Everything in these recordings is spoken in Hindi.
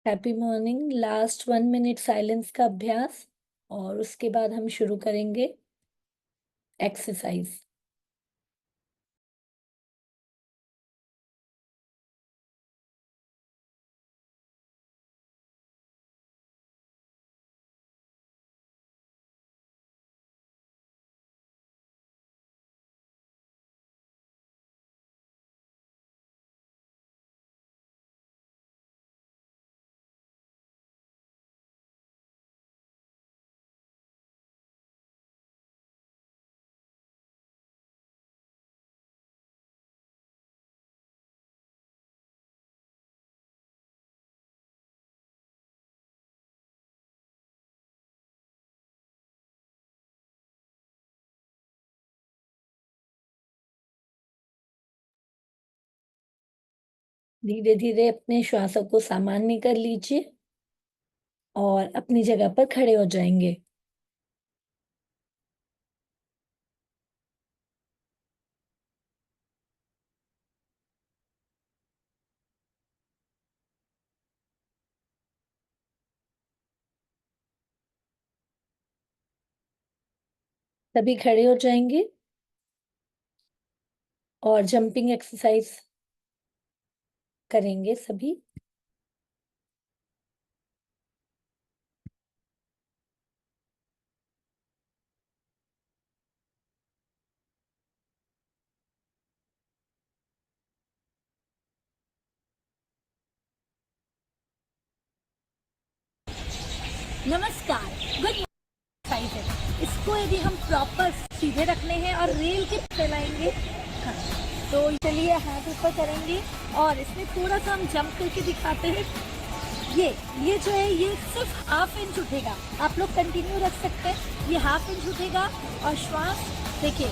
Happy morning. Last 1 minute silence का अभ्यास और उसके बाद हम शुरू करेंगे एक्सरसाइज। धीरे धीरे अपने श्वासों को सामान्य कर लीजिए और अपनी जगह पर खड़े हो जाएंगे। सभी खड़े हो जाएंगे और जंपिंग एक्सरसाइज करेंगे सभी। नमस्कार। गुड एक्सरसाइज है। इसको यदि हम प्रॉपर सीधे रखने हैं और रेल के फैलाएंगे, हाँ, तो चलिए हाथ ऊपर करेंगे और इसमें थोड़ा सा हम जंप करके दिखाते हैं। ये जो है ये सिर्फ हाफ इंच उठेगा। आप लोग कंटिन्यू रख सकते हैं। ये हाफ इंच उठेगा और श्वास देखिए,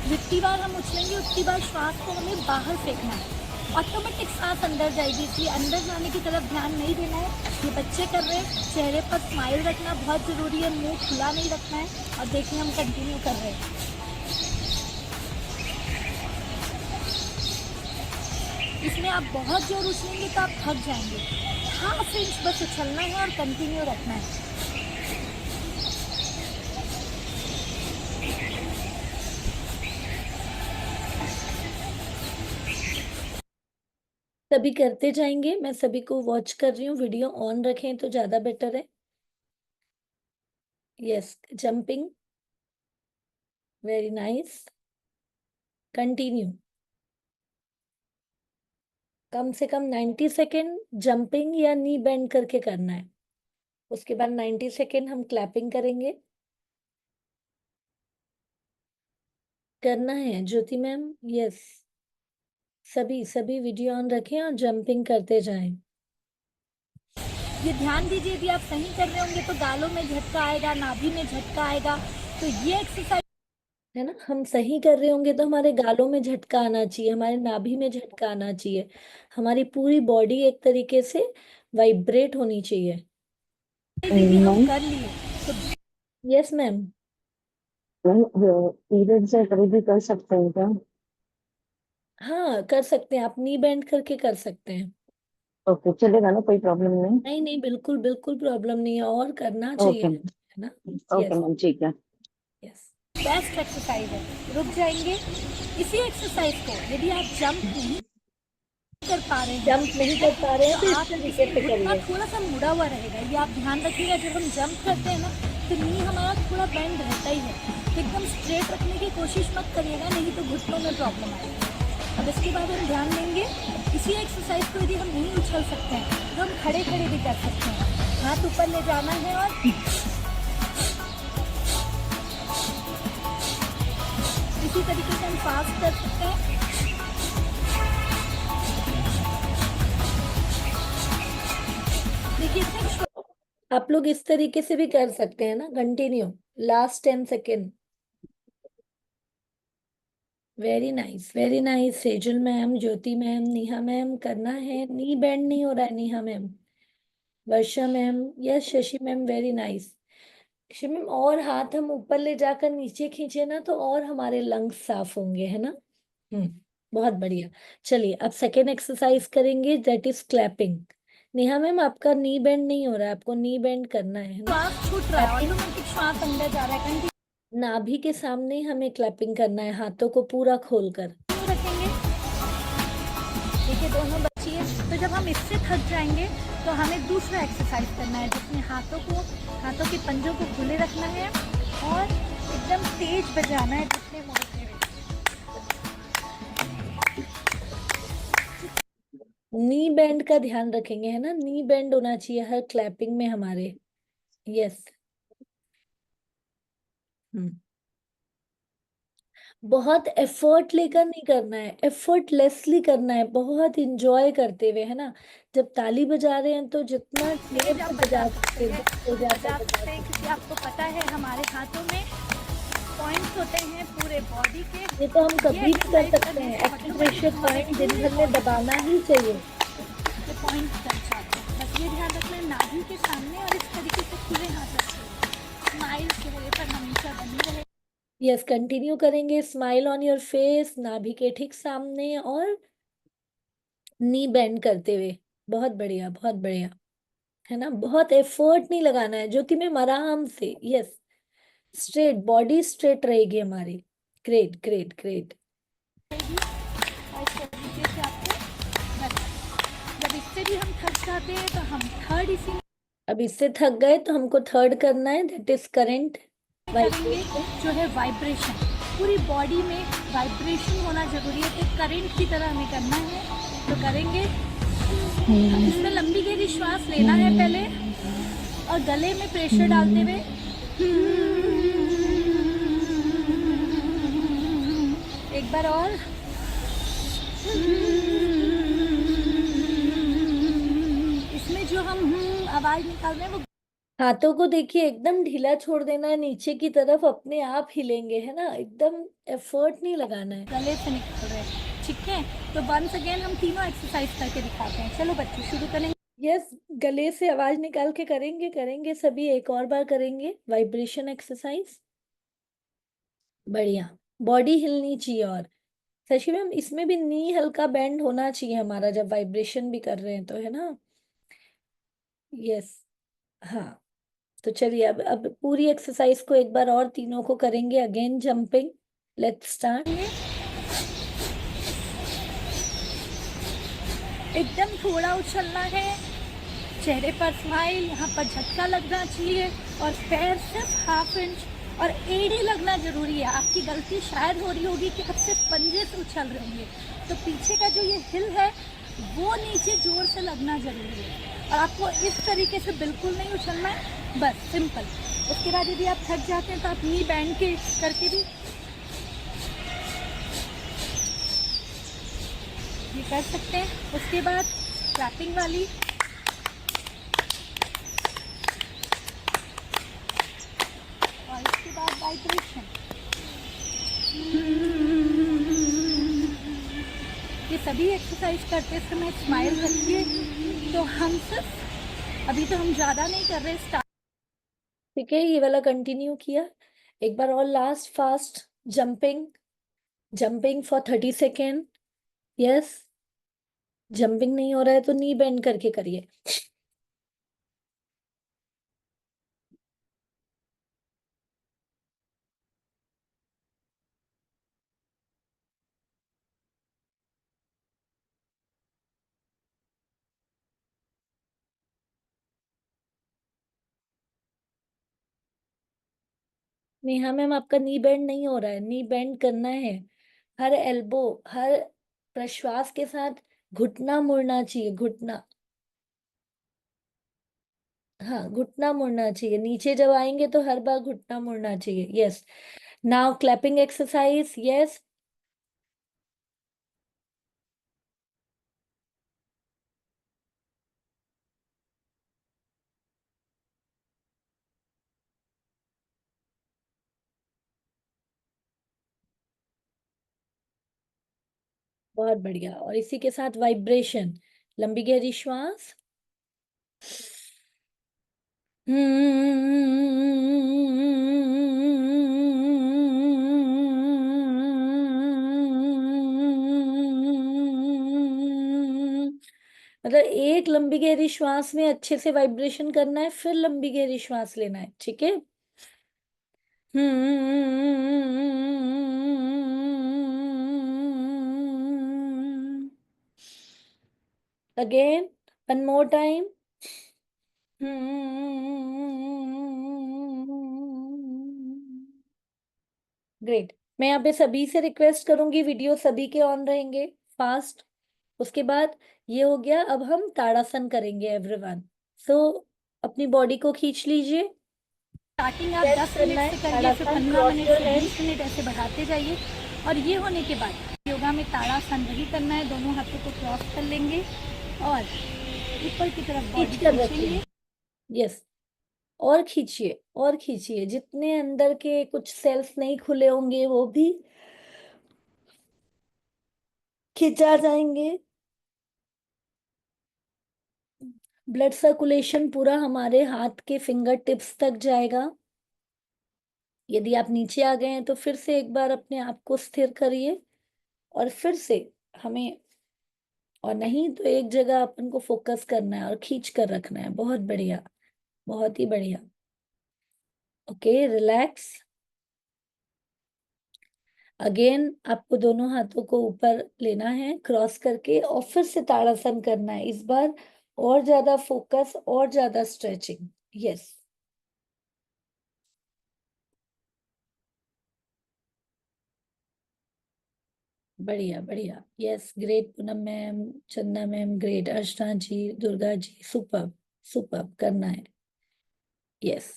जितनी बार हम उछलेंगे उतनी बार श्वास को हमें बाहर फेंकना है। ऑटोमेटिक सांस अंदर जाएगी, इसलिए अंदर जाने की तरफ ध्यान नहीं देना है। ये बच्चे कर रहे हैं। चेहरे पर स्माइल रखना बहुत ज़रूरी है, मुंह खुला नहीं रखना है। और देखिए हम कंटिन्यू कर रहे हैं। इसमें आप बहुत जोर उछलेंगे तो आप थक जाएंगे। हाफ इंच बस उछलना है और कंटिन्यू रखना है। सभी करते जाएंगे। मैं सभी को वॉच कर रही हूँ। वीडियो ऑन रखें तो ज्यादा बेटर है। Yes, jumping, very nice. Continue. कम से कम 90 सेकेंड जंपिंग या नी बेंड करके करना है। उसके बाद 90 सेकेंड हम क्लैपिंग करेंगे। करना है ज्योति मैम। यस, सभी सभी वीडियो ऑन रखें और जंपिंग करते जाएं। ये ध्यान दीजिए, यदि आप सही कर रहे होंगे तो गालों में झटका आएगा, नाभि में झटका आएगा। तो ये एक्सरसाइज है ना, हम सही कर रहे होंगे तो हमारे गालों में झटका आना चाहिए, हमारे नाभि में झटका आना चाहिए, हमारी पूरी बॉडी एक तरीके से वाइब्रेट होनी चाहिए। यदि हम कर लिए तो यस मैम। पीरियड से कभी भी कर सकते हैं क्या? हाँ, कर सकते हैं, आप नी बेंड करके कर सकते हैं। ओके, चलेगा ना, कोई प्रॉब्लम नहीं? नहीं नहीं, बिल्कुल बिल्कुल प्रॉब्लम नहीं है और करना चाहिए, ओके है ना। ओके यस मैम, ठीक है। यस। बेस्ट एक्सरसाइज है। रुक जाएंगे। इसी एक्सरसाइज को यदि आप जंप नहीं कर पा रहे हैं, जंप नहीं कर पा रहे हैं तो तो इस आप तरीके इसमें से घुटना करिए। थोड़ा सा मुड़ा हुआ रहेगा। ये आप ध्यान रखिएगा। जब हम जंप करते हैं ना तो नी हमारा थोड़ा बेंड रहता ही है। तो एकदम स्ट्रेट रखने की कोशिश मत करिएगा, नहीं तो घुटनों में प्रॉब्लम आएगी। अब इसके बाद हम ध्यान देंगे, इसी एक्सरसाइज को यदि हम नहीं उछल सकते हैं तो हम खड़े खड़े भी कर सकते हैं। हाथ ऊपर ले जाना है और इसी तरीके से हम फास्ट कर सकते हैं। देखिए सिर्फ आप लोग इस तरीके से भी कर सकते हैं ना। Continue, last 10 second. Very nice very nice. Sejal ma'am, Jyoti ma'am, Neha ma'am, करना है। नी बेंड नहीं हो रहा है Neha ma'am. Varsha ma'am, yes. Shashi ma'am, very nice. Shashi ma'am, और हाथ हम ऊपर ले जाकर नीचे खींचे ना तो और हमारे लंग्स साफ होंगे, है ना। हम्म। बहुत बढ़िया। चलिए अब सेकेंड एक्सरसाइज करेंगे, that is clapping. Neha ma'am आपका नी बेंड नहीं हो रहा है, आपको नी बेंड करना है ना। श्वास छूट रहा है, क्लैपिंग, ऑटोमेटिक श्वास अंदर जा रहा है। कंटिन्यू नाभि के सामने हमें क्लैपिंग करना है, हाथों को पूरा खोलकर। रखेंगे। देखिए दोनों बच्ची है, तो जब हम इससे थक जाएंगे तो हमें दूसरा एक्सरसाइज करना है, जिसमें हाथों के पंजों को खुले रखना है और एकदम तेज बजाना है, जितने मोड़ते हुए। नी बेंड का ध्यान रखेंगे, है ना, नी बेंड होना चाहिए हर क्लैपिंग में हमारे। यस। बहुत एफर्ट लेकर नहीं करना है, एफर्टलेसली करना है, बहुत इंजॉय करते हुए, है ना। जब ताली बजा रहे हैं तो जितना तेज जोर आप से बजा बजा सकते सकते हैं, हैं, हो जाता है बजा सकते हैं, सकते क्योंकि आपको पता है हमारे हाथों में पॉइंट्स होते हैं पूरे बॉडी के। हैं। ये तो हम ये कभी भी कर एक्सरसाइज सकते करने हैं, से एक्यूप्रेशर ऑटोमेटिक हमारे पॉइंट दिन पूरे भर में बॉडी दबाना ही चाहिए। के पॉइंट्स दर्ज जाते हैं। बस ये ध्यान रखना है, नाभि के सामने और इस तरीके से खुले हाथ रखें। स्माइल चेहरे पर हमेशा बनी रहे। यस, कंटिन्यू करेंगे। स्माइल ऑन योर फेस, नाभि के ठीक सामने और नी बेंड करते हुए। बहुत बढ़िया, बहुत बढ़िया, है ना। बहुत एफर्ट नहीं लगाना है, ज्योति मैम आराम से। यस, स्ट्रेट बॉडी स्ट्रेट रहेगी हमारी। Great great great. और इस तरीके से आपको बस, जब इससे भी हम थक जाते हैं तो हम थर्ड इसी अब इससे थक गए तो हमको थर्ड करना है, दैट इज करंट करेंगे, वाइब्रेशन। जो है वाइब्रेशन। पूरी बॉडी में वाइब्रेशन होना जरूरी है, तो करंट की तरह हमें करना है। तो करेंगे, इसमें लंबी गहरी श्वास लेना है पहले और गले में प्रेशर डालते हुए एक बार और। इसमें जो हम आवाज निकाल रहे हैं वो हाथों को देखिए एकदम ढीला छोड़ देना है, नीचे की तरफ अपने आप हिलेंगे, है ना, एकदम एफर्ट नहीं लगाना है। गले से निकल रहे हैं, ठीक है। तो वंस अगेन हम तीनों एक्सरसाइज करके दिखाते हैं। चलो बच्चे शुरू करेंगे। यस, गले से आवाज निकाल के करेंगे, करेंगे सभी, एक और बार करेंगे वाइब्रेशन एक्सरसाइज। बढ़िया, बॉडी हिलनी चाहिए। और शशि मैम इसमें भी नी हल्का बेंड होना चाहिए हमारा, जब वाइब्रेशन भी कर रहे हैं तो, है ना। यस। हाँ, तो चलिए अब पूरी एक्सरसाइज को एक बार और तीनों को करेंगे। Again jumping, let's start. एकदम थोड़ा उछलना है, चेहरे पर स्माइल, यहाँ पर झटका लगना चाहिए और पैर सिर्फ हाफ इंच और एड़ी लगना जरूरी है। आपकी गलती शायद हो रही होगी कि आप सिर्फ पंजे से उछल रहे होंगे, तो पीछे का जो ये हिल है वो नीचे जोर से लगना जरूरी है। और आपको इस तरीके से बिल्कुल नहीं उछलना है, बस सिंपल। उसके बाद यदि आप थक जाते हैं तो आप नी बैंड के करके भी ये कर सकते हैं। उसके बाद क्लैपिंग वाली, और इसके बाद वाइब्रेशन। ये सभी एक्सरसाइज करते समय स्माइल रखिए। तो हम सिर्फ अभी तो हम ज़्यादा नहीं कर रहे, स्टार्ट। ठीक है, ये वाला कंटिन्यू किया। एक बार और last fast jumping, jumping for 30 second. Yes, jumping नहीं हो रहा है तो नी बेंड करके करिए। नेहा मैम आपका नी बेंड नहीं हो रहा है, नी बेंड करना है। हर एल्बो, हर प्रश्वास के साथ घुटना मुड़ना चाहिए, घुटना। हाँ, घुटना मुड़ना चाहिए, नीचे जब आएंगे तो हर बार घुटना मुड़ना चाहिए। Yes, now clapping exercise. Yes, बहुत बढ़िया। और इसी के साथ वाइब्रेशन, लंबी गहरी श्वास। मतलब एक लंबी गहरी श्वास में अच्छे से वाइब्रेशन करना है, फिर लंबी गहरी श्वास लेना है, ठीक है। Again, one more time. Great. मैं यहाँ पे सभी से रिक्वेस्ट करूंगी, वीडियो सभी के ऑन रहेंगे फास्ट। उसके बाद ये हो गया, अब हम ताड़ासन करेंगे एवरीवन। सो अपनी बॉडी को खींच लीजिए। स्टार्टिंग आप 10 करना मिनट है से करिए, फिर ताड़ासन, 15 क्रॉस मिनट योर से हैंड। 20 मिनट ऐसे बढ़ाते जाइए। और ये होने के बाद योगा में ताड़ासन वही करना है, दोनों हाथों को क्रॉस कर लेंगे और ऊपर की तरफ बॉडी खींच कर खींचेंगे। रखिए। यस। और खींचिए, और खींचिए, जितने अंदर के कुछ सेल्स नहीं खुले होंगे वो भी खिंचा जाएंगे। ब्लड सर्कुलेशन पूरा हमारे हाथ के फिंगर टिप्स तक जाएगा। यदि आप नीचे आ गए हैं तो फिर से एक बार अपने आप को स्थिर करिए, और फिर से हमें, और नहीं तो एक जगह अपन को फोकस करना है और खींच कर रखना है। बहुत बढ़िया, बहुत ही बढ़िया। Okay, relax. अगेन आपको दोनों हाथों को ऊपर लेना है क्रॉस करके, और फिर से ताड़ासन करना है इस बार। और ज्यादा फोकस, और ज्यादा स्ट्रेचिंग। यस, बढ़िया बढ़िया। यस, ग्रेट पूनम मैम, चंदा मैम, ग्रेट, अर्चना जी, दुर्गा जी, सुपर सुपर करना है। यस,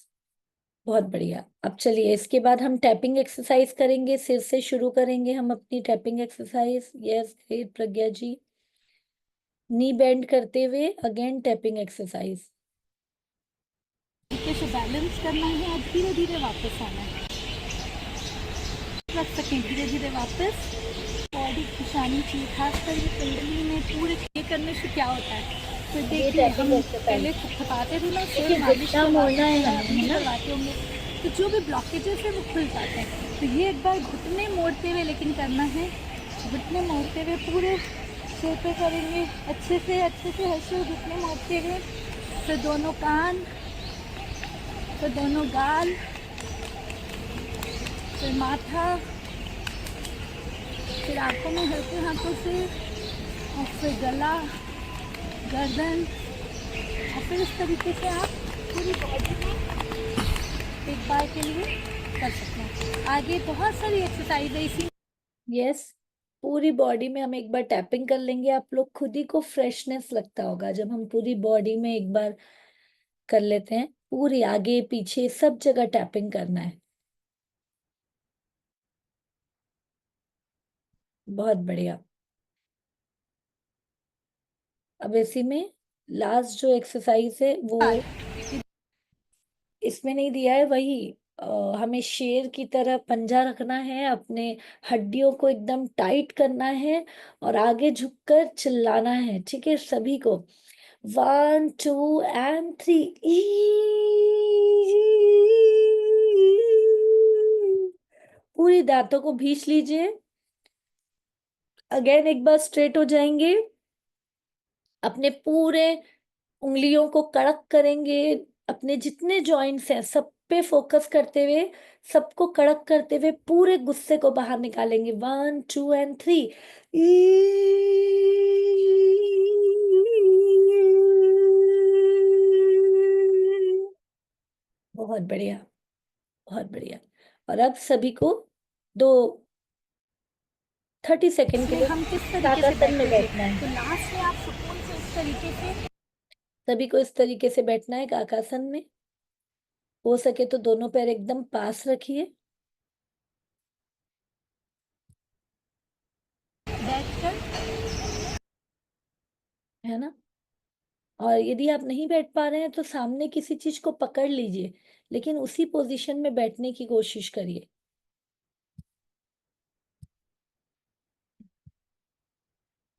बहुत बढ़िया। अब चलिए, इसके बाद हम टैपिंग एक्सरसाइज करेंगे, सिर से शुरू करेंगे हम अपनी टैपिंग एक्सरसाइज। यस, ग्रेट प्रज्ञा जी। नी बेंड करते हुए अगेन टैपिंग एक्सरसाइज। तरीके से बैलेंस करना है और धीरे धीरे वापस आना है। रख सकें धीरे धीरे वापस। बॉडी खुशानी चाहिए, खासकर ये कुंडली में पूरे ये करने से क्या होता है। तो देखिए हम पहले थकाते थे ना, सिर मालिश करवाते होंगे, तो जो भी ब्लॉकेजेस है वो खुल जाते हैं। तो ये एक बार घुटने मोड़ते हुए लेकिन करना है, घुटने मोड़ते हुए पूरे सिर पे करेंगे, अच्छे से हंसो, घुटने मोड़ते हुए। फिर दोनों कान, फिर दोनों गाल, फिर माथा, फिर आंखों में हल्के हाथों से, और फिर गला, गर्दन। और फिर इस तरीके से आप पूरी बॉडी में एक बार के लिए कर सकते हैं। आगे बहुत सारी एक्सरसाइज है इसी। यस, पूरी बॉडी में हम एक बार टैपिंग कर लेंगे। आप लोग खुद ही को फ्रेशनेस लगता होगा जब हम पूरी बॉडी में एक बार कर लेते हैं। पूरी आगे पीछे सब जगह टैपिंग करना है। बहुत बढ़िया। अब इसी में लास्ट जो एक्सरसाइज है वो इसमें नहीं दिया है, वही हमें शेर की तरह पंजा रखना है, अपने हड्डियों को एकदम टाइट करना है, और आगे झुककर चिल्लाना है, ठीक है सभी को। 1 2 एंड 3। पूरी दांतों को भींच लीजिए। अगेन एक बार स्ट्रेट हो जाएंगे, अपने पूरे उंगलियों को कड़क करेंगे, अपने जितने जॉइंट्स हैं सब पे फोकस करते हुए, सबको कड़क करते हुए पूरे गुस्से को बाहर निकालेंगे। 1 2 एंड 3। बहुत बढ़िया, बहुत बढ़िया। और अब सभी को दो 30 सेकेंड के इसमें लिए हम किस तरीके से तादासन में बैठना बैठेंगे, तो है। लास्ट में आप सुकून से इस तरीके से सभी को इस तरीके से बैठना है काकासन में। हो सके तो दोनों पैर एकदम पास रखिए, बैठकर। है ना। और यदि आप नहीं बैठ पा रहे हैं तो सामने किसी चीज को पकड़ लीजिए, लेकिन उसी पोजीशन में बैठने की कोशिश करिए।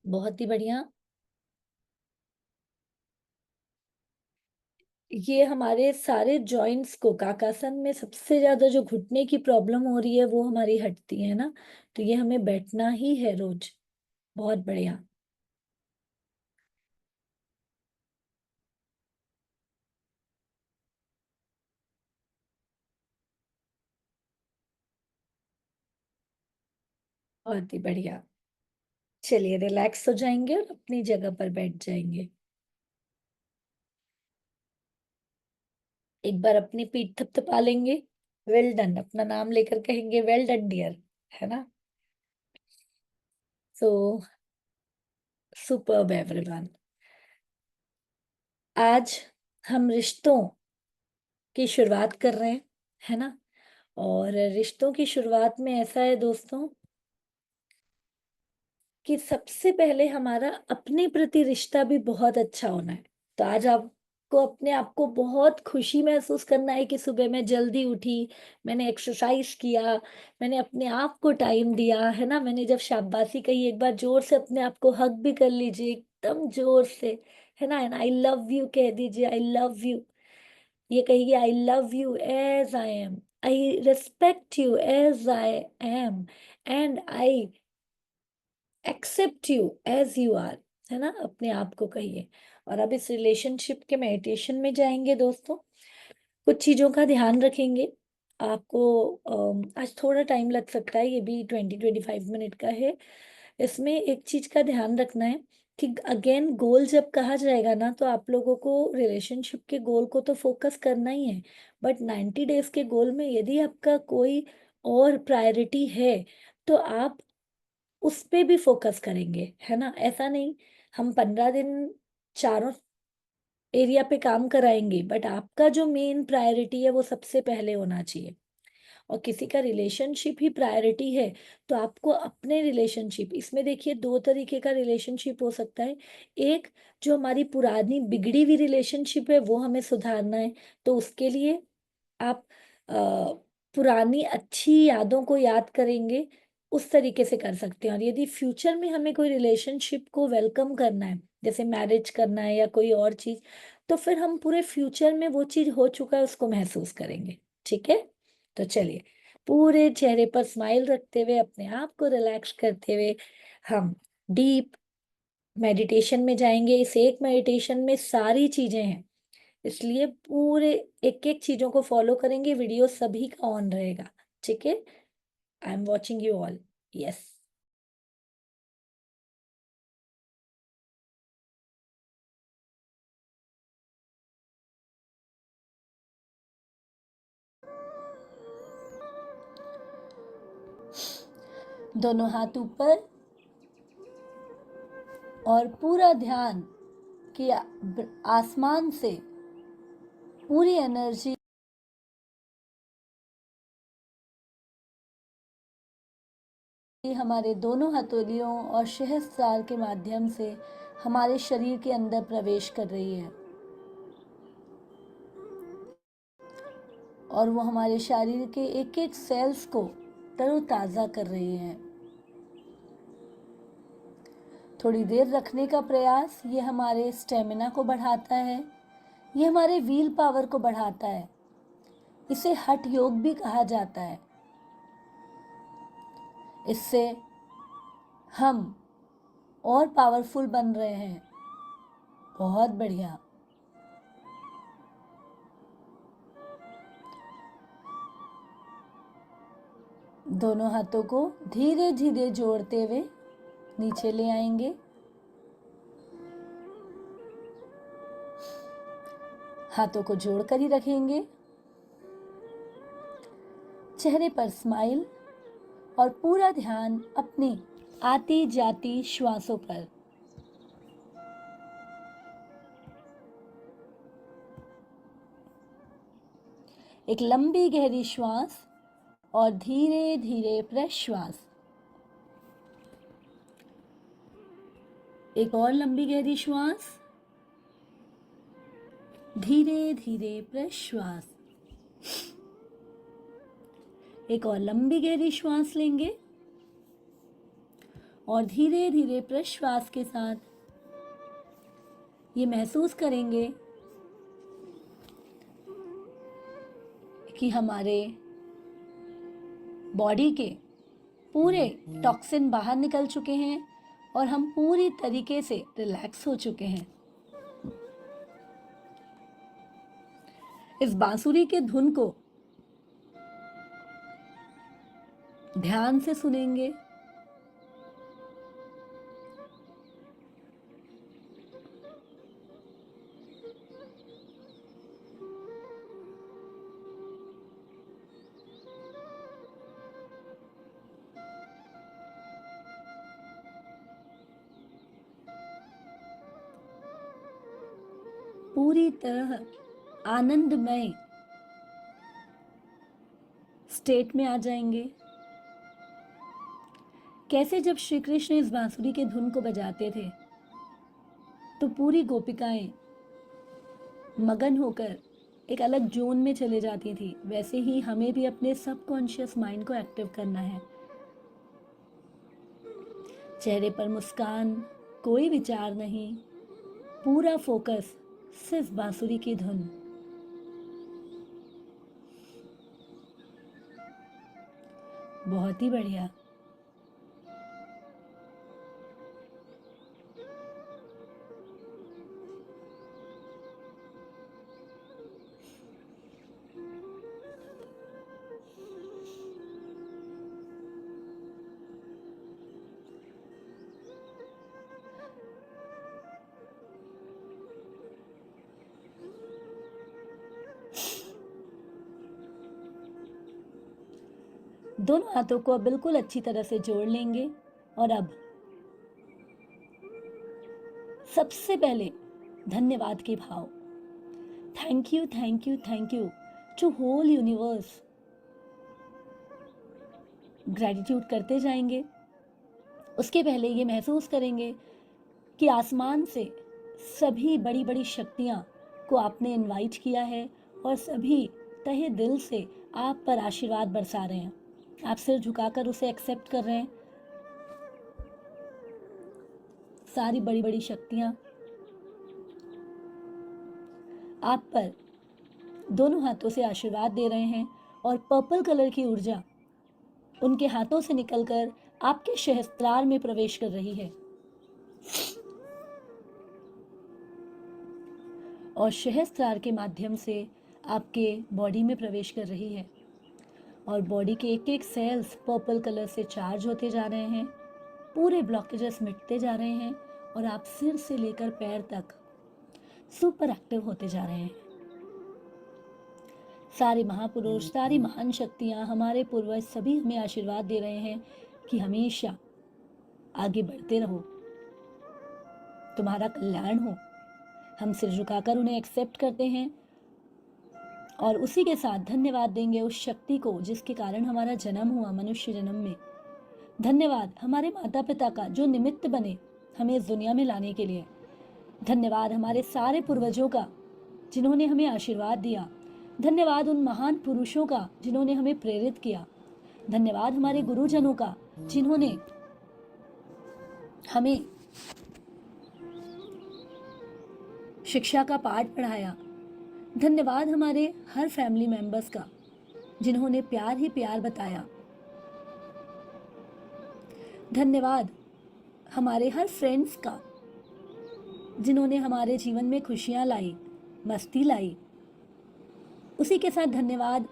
बहुत ही बढ़िया। ये हमारे सारे जॉइंट्स को, काकासन में सबसे ज्यादा जो घुटने की प्रॉब्लम हो रही है वो हमारी हटती है ना, तो ये हमें बैठना ही है रोज। बहुत बढ़िया। बहुत ही बढ़िया। चलिए रिलैक्स हो जाएंगे और अपनी जगह पर बैठ जाएंगे। एक बार अपनी पीठ थपथपा लेंगे। वेल डन, अपना नाम लेकर कहेंगे वेल डन डियर, है ना। सो सुपर्ब एवरीवन। आज हम रिश्तों की शुरुआत कर रहे हैं, है ना। और रिश्तों की शुरुआत में ऐसा है दोस्तों कि सबसे पहले हमारा अपने प्रति रिश्ता भी बहुत अच्छा होना है। तो आज आपको अपने आप को बहुत खुशी महसूस करना है कि सुबह मैं जल्दी उठी, मैंने एक्सरसाइज किया, मैंने अपने आप को टाइम दिया, है ना। मैंने जब शाबाशी कही, एक बार जोर से अपने आप को हग भी कर लीजिए, एकदम जोर से, है ना। एंड आई लव यू कह दीजिए, आई लव यू। ये कहिए, I love you as I am, I respect you as I am, and I accept you as you are, है ना। अपने आप को कहिए। और अब इस रिलेशनशिप के मेडिटेशन में जाएंगे दोस्तों। कुछ चीजों का ध्यान रखेंगे। आपको आज थोड़ा टाइम लग सकता है, ये भी 20-25 मिनट का है। इसमें एक चीज का ध्यान रखना है कि अगेन गोल जब कहा जाएगा ना, तो आप लोगों को रिलेशनशिप के गोल को तो फोकस करना ही है। बट 90 डेज के गोल में यदि आपका कोई और प्रायोरिटी है, तो आप उस पे भी फोकस करेंगे, है ना। ऐसा नहीं हम 15 दिन चारों एरिया पे काम कराएंगे, बट आपका जो मेन प्रायोरिटी है वो सबसे पहले होना चाहिए। और किसी का रिलेशनशिप ही प्रायोरिटी है, तो आपको अपने रिलेशनशिप, इसमें देखिए दो तरीके का रिलेशनशिप हो सकता है। एक, जो हमारी पुरानी बिगड़ी हुई रिलेशनशिप है वो हमें सुधारना है, तो उसके लिए आप पुरानी अच्छी यादों को याद करेंगे, उस तरीके से कर सकते हैं। और यदि फ्यूचर में हमें कोई रिलेशनशिप को वेलकम करना है, जैसे मैरिज करना है या कोई और चीज, तो फिर हम पूरे फ्यूचर में वो चीज हो चुका है उसको महसूस करेंगे। ठीक है। तो चलिए, पूरे चेहरे पर स्माइल रखते हुए, अपने आप को रिलैक्स करते हुए, हम डीप मेडिटेशन में जाएंगे। इस एक मेडिटेशन में सारी चीजें हैं, इसलिए पूरे एक एक चीजों को फॉलो करेंगे। वीडियो सभी का ऑन रहेगा। ठीक है। I am watching you all. Yes. दोनों हाथ ऊपर और पूरा ध्यान कि आसमान से पूरी एनर्जी हमारे दोनों हथेलियों और सहस्त्रार के माध्यम से हमारे शरीर के अंदर प्रवेश कर रही है, और वो हमारे शरीर के एक एक सेल्स को तरोताज़ा कर रही है। थोड़ी देर रखने का प्रयास ये हमारे स्टेमिना को बढ़ाता है, ये हमारे व्हील पावर को बढ़ाता है। इसे हठ योग भी कहा जाता है। इससे हम और पावरफुल बन रहे हैं। बहुत बढ़िया। दोनों हाथों को धीरे धीरे जोड़ते हुए नीचे ले आएंगे। हाथों को जोड़कर ही रखेंगे। चेहरे पर स्माइल और पूरा ध्यान अपनी आती जाती श्वासों पर। एक लंबी गहरी श्वास और धीरे धीरे प्रश्वास। एक और लंबी गहरी श्वास, धीरे धीरे प्रश्वास। एक और लंबी गहरी श्वास लेंगे और धीरे धीरे प्रश्वास के साथ ये महसूस करेंगे कि हमारे बॉडी के पूरे टॉक्सिन बाहर निकल चुके हैं और हम पूरी तरीके से रिलैक्स हो चुके हैं। इस बांसुरी के धुन को ध्यान से सुनेंगे पूरी तरह आनंदमय स्टेट में आ जाएंगे। कैसे जब श्री कृष्ण इस बांसुरी के धुन को बजाते थे तो पूरी गोपिकाएं मगन होकर एक अलग जोन में चले जाती थी, वैसे ही हमें भी अपने सबकॉन्शियस माइंड को एक्टिव करना है। चेहरे पर मुस्कान, कोई विचार नहीं, पूरा फोकस सिर्फ बांसुरी की धुन। बहुत ही बढ़िया। दोनों हाथों को अब बिल्कुल अच्छी तरह से जोड़ लेंगे और अब सबसे पहले धन्यवाद के भाव, thank you thank you thank you to whole universe, gratitude करते जाएंगे। उसके पहले ये महसूस करेंगे कि आसमान से सभी बड़ी बड़ी शक्तियाँ को आपने इनवाइट किया है और सभी तहे दिल से आप पर आशीर्वाद बरसा रहे हैं। आप सिर झुकाकर उसे एक्सेप्ट कर रहे हैं। सारी बड़ी बड़ी शक्तियाँ आप पर दोनों हाथों से आशीर्वाद दे रहे हैं और पर्पल कलर की ऊर्जा उनके हाथों से निकलकर आपके सहस्त्रार में प्रवेश कर रही है और सहस्त्रार के माध्यम से आपके बॉडी में प्रवेश कर रही है और बॉडी के एक एक सेल्स पर्पल कलर से चार्ज होते जा रहे हैं, पूरे ब्लॉकेजेस मिटते जा रहे हैं और आप सिर से लेकर पैर तक सुपर एक्टिव होते जा रहे हैं। सारे महापुरुष, सारी महान शक्तियाँ, हमारे पूर्वज सभी हमें आशीर्वाद दे रहे हैं कि हमेशा आगे बढ़ते रहो, तुम्हारा कल्याण हो। हम सिर झुकाकर उन्हें एक्सेप्ट करते हैं और उसी के साथ धन्यवाद देंगे उस शक्ति को जिसके कारण हमारा जन्म हुआ मनुष्य जन्म में। धन्यवाद हमारे माता पिता का जो निमित्त बने हमें इस दुनिया में लाने के लिए। धन्यवाद हमारे सारे पूर्वजों का जिन्होंने हमें आशीर्वाद दिया। धन्यवाद उन महान पुरुषों का जिन्होंने हमें प्रेरित किया। धन्यवाद हमारे गुरुजनों का जिन्होंने हमें शिक्षा का पाठ पढ़ाया। धन्यवाद हमारे हर फैमिली मेंबर्स का जिन्होंने प्यार ही प्यार बताया। धन्यवाद हमारे हर फ्रेंड्स का जिन्होंने हमारे जीवन में खुशियां लाई, मस्ती लाई। उसी के साथ धन्यवाद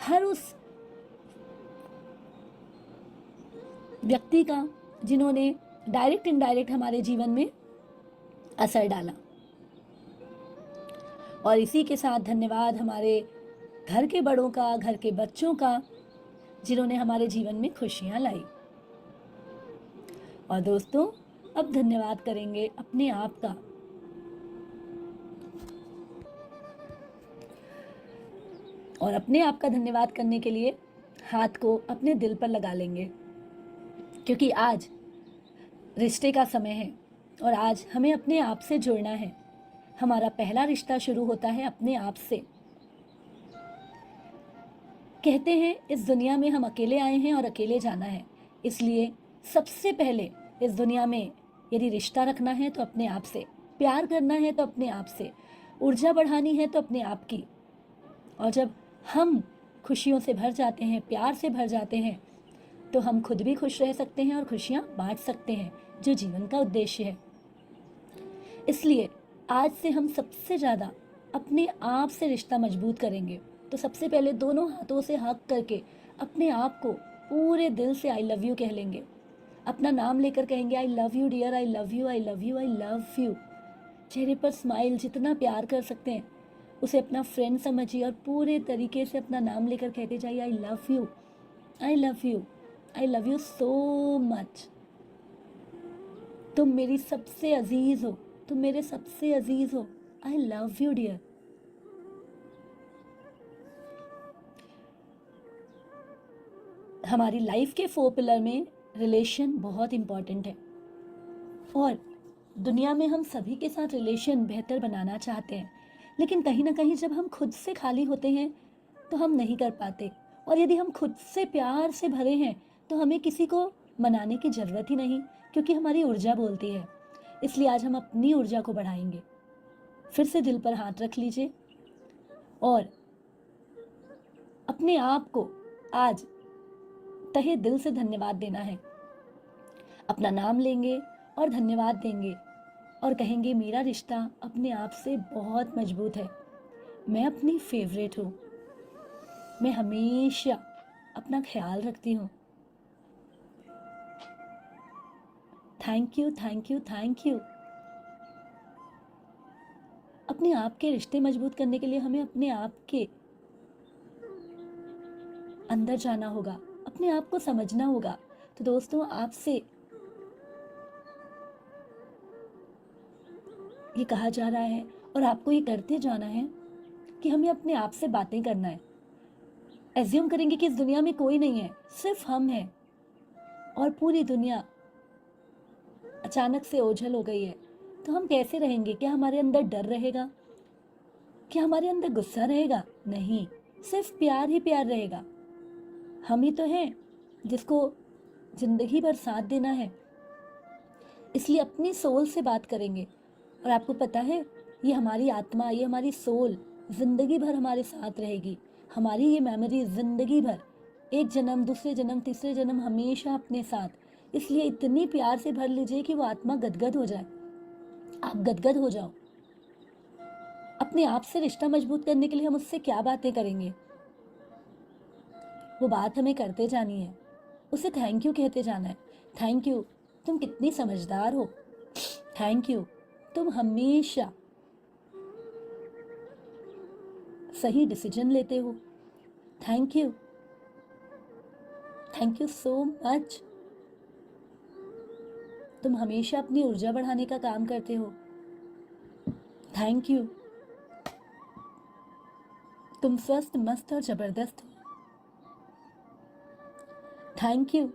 हर उस व्यक्ति का जिन्होंने डायरेक्ट इनडायरेक्ट हमारे जीवन में असर डाला। और इसी के साथ धन्यवाद हमारे घर के बड़ों का, घर के बच्चों का जिन्होंने हमारे जीवन में खुशियां लाई। और दोस्तों अब धन्यवाद करेंगे अपने आप का। और अपने आप का धन्यवाद करने के लिए हाथ को अपने दिल पर लगा लेंगे क्योंकि आज रिश्ते का समय है और आज हमें अपने आप से जुड़ना है। हमारा पहला रिश्ता शुरू होता है अपने आप से। कहते हैं इस दुनिया में हम अकेले आए हैं और अकेले जाना है, इसलिए सबसे पहले इस दुनिया में यदि रिश्ता रखना है तो अपने आप से, प्यार करना है तो अपने आप से, ऊर्जा बढ़ानी है तो अपने आप की। और जब हम खुशियों से भर जाते हैं, प्यार से भर जाते हैं, तो हम खुद भी खुश रह सकते हैं और खुशियाँ बांट सकते हैं, जो जीवन का उद्देश्य है। इसलिए आज से हम सबसे ज़्यादा अपने आप से रिश्ता मजबूत करेंगे। तो सबसे पहले दोनों हाथों से हक करके अपने आप को पूरे दिल से आई लव यू कह लेंगे। अपना नाम लेकर कहेंगे I love you dear, I love you, I love you, I love you. चेहरे पर स्माइल, जितना प्यार कर सकते हैं उसे अपना फ्रेंड समझिए और पूरे तरीके से अपना नाम लेकर कहते जाइए आई love you, I love you, I love you so much. तुम मेरी सबसे अजीज हो, तुम मेरे सबसे अजीज हो। I love you dear. हमारी लाइफ के 4 पिलर में रिलेशन बहुत इंपॉर्टेंट है, और दुनिया में हम सभी के साथ रिलेशन बेहतर बनाना चाहते हैं, लेकिन कहीं ना कहीं जब हम खुद से खाली होते हैं तो हम नहीं कर पाते। और यदि हम खुद से प्यार से भरे हैं तो हमें किसी को मनाने की ज़रूरत ही नहीं, क्योंकि हमारी ऊर्जा बोलती है। इसलिए आज हम अपनी ऊर्जा को बढ़ाएंगे। फिर से दिल पर हाथ रख लीजिए और अपने आप को आज तहे दिल से धन्यवाद देना है। अपना नाम लेंगे और धन्यवाद देंगे और कहेंगे मेरा रिश्ता अपने आप से बहुत मजबूत है, मैं अपनी फेवरेट हूँ, मैं हमेशा अपना ख्याल रखती हूँ। Thank you, thank you, thank you. अपने आप के रिश्ते मजबूत करने के लिए हमें अपने आप के अंदर जाना होगा, अपने आप को समझना होगा। तो दोस्तों, आपसे ये कहा जा रहा है और आपको ये करते जाना है कि हमें अपने आप से बातें करना है। एज्यूम करेंगे कि इस दुनिया में कोई नहीं है, सिर्फ हम हैं, और पूरी दुनिया अचानक से ओझल हो गई है। तो हम कैसे रहेंगे? क्या हमारे अंदर डर रहेगा? क्या हमारे अंदर गुस्सा रहेगा? नहीं, सिर्फ प्यार ही प्यार रहेगा। हम ही तो हैं जिसको जिंदगी भर साथ देना है। इसलिए अपनी सोल से बात करेंगे। और आपको पता है, ये हमारी आत्मा, ये हमारी सोल जिंदगी भर हमारे साथ रहेगी। हमारी ये मेमोरी जिंदगी भर, एक जन्म, दूसरे जन्म, तीसरे जन्म, हमेशा अपने साथ। इसलिए इतनी प्यार से भर लीजिए कि वो आत्मा गदगद हो जाए, आप गदगद हो जाओ। अपने आप से रिश्ता मजबूत करने के लिए हम उससे क्या बातें करेंगे, वो बात हमें करते जानी है। उसे थैंक यू कहते जाना है। थैंक यू, तुम कितनी समझदार हो। थैंक यू, तुम हमेशा सही डिसीजन लेते हो। Thank you, thank you so much. तुम हमेशा अपनी ऊर्जा बढ़ाने का काम करते हो। थैंक यू, तुम स्वस्थ, मस्त और जबरदस्त हो। थैंक यू,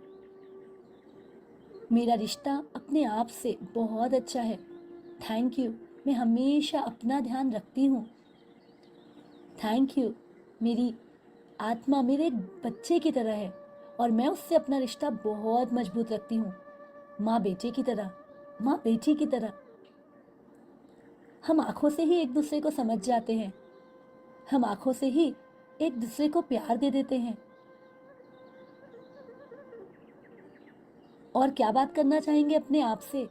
मेरा रिश्ता अपने आप से बहुत अच्छा है। थैंक यू, मैं हमेशा अपना ध्यान रखती हूँ। थैंक यू, मेरी आत्मा मेरे एक बच्चे की तरह है और मैं उससे अपना रिश्ता बहुत मजबूत रखती हूँ, माँ बेटे की तरह, माँ बेटी की तरह। हम आंखों से ही एक दूसरे को समझ जाते हैं, हम आंखों से ही एक दूसरे को प्यार दे देते हैं। और क्या बात करना चाहेंगे अपने आप से?